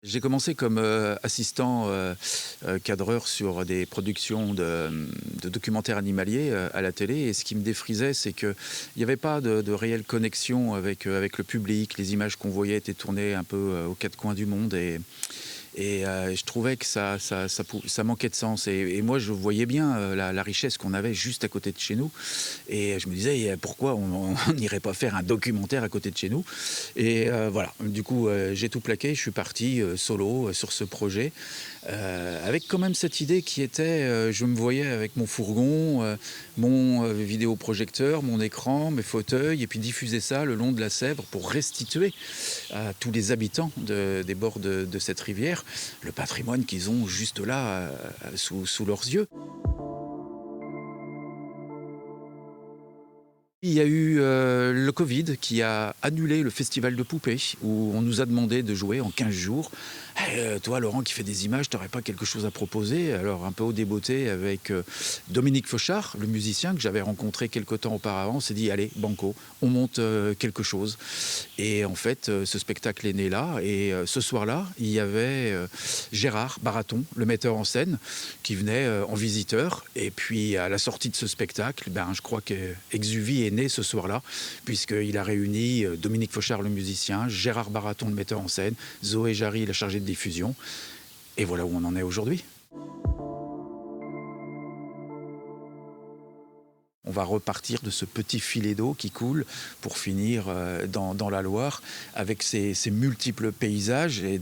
J'ai commencé comme assistant cadreur sur des productions de documentaires animaliers à la télé. Et ce qui me défrisait, c'est qu'il n'y avait pas de réelle connexion avec le public. Les images qu'on voyait étaient tournées un peu aux quatre coins du monde. Et je trouvais que ça manquait de sens. Et moi, je voyais bien la richesse qu'on avait juste à côté de chez nous. Et je me disais, pourquoi on n'irait pas faire un documentaire à côté de chez nous? Et voilà, du coup, j'ai tout plaqué. Je suis parti solo sur ce projet. Avec quand même cette idée qui était, je me voyais avec mon fourgon, mon vidéoprojecteur, mon écran, mes fauteuils, et puis diffuser ça le long de la Sèvre pour restituer à tous les habitants des bords de cette rivière le patrimoine qu'ils ont juste là, sous leurs yeux. Il y a eu le Covid qui a annulé le festival de poupées où on nous a demandé de jouer en 15 jours. Toi, Laurent, qui fait des images, tu n'aurais pas quelque chose à proposer? Alors, un peu au débeauté avec Dominique Fauchard, le musicien que j'avais rencontré quelque temps auparavant, on s'est dit, allez, banco, on monte quelque chose. Et en fait, ce spectacle est né là. Et ce soir-là, il y avait Gérard Baraton, le metteur en scène, qui venait en visiteur. Et puis, à la sortie de ce spectacle, je crois que Exuvie est né ce soir-là, puisqu'il a réuni Dominique Fauchard, le musicien, Gérard Baraton, le metteur en scène, Zoé Jarry, la chargée de diffusion. Et voilà où on en est aujourd'hui. On va repartir de ce petit filet d'eau qui coule pour finir dans la Loire avec ces multiples paysages et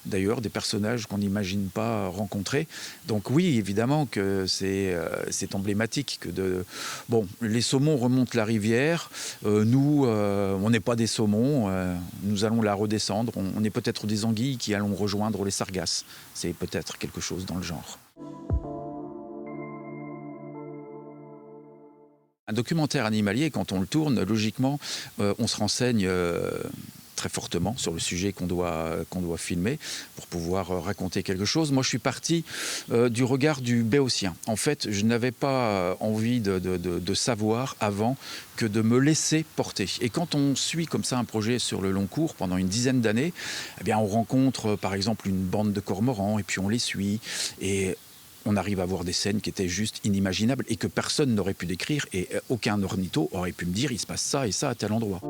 d'ailleurs des personnages qu'on n'imagine pas rencontrer. Donc oui, évidemment que c'est emblématique Bon, les saumons remontent la rivière. Nous, on n'est pas des saumons. Nous allons la redescendre. On est peut-être des anguilles qui allons rejoindre les sargasses. C'est peut-être quelque chose dans le genre. Un documentaire animalier, quand on le tourne, logiquement, on se renseigne très fortement sur le sujet qu'on doit filmer pour pouvoir raconter quelque chose. Moi, je suis parti du regard du béotien. En fait, je n'avais pas envie de savoir avant que de me laisser porter. Et quand on suit comme ça un projet sur le long cours pendant une dizaine d'années, eh bien, on rencontre par exemple une bande de cormorans et puis on les suit. Et on arrive à voir des scènes qui étaient juste inimaginables et que personne n'aurait pu décrire et aucun ornitho aurait pu me dire il se passe ça et ça à tel endroit.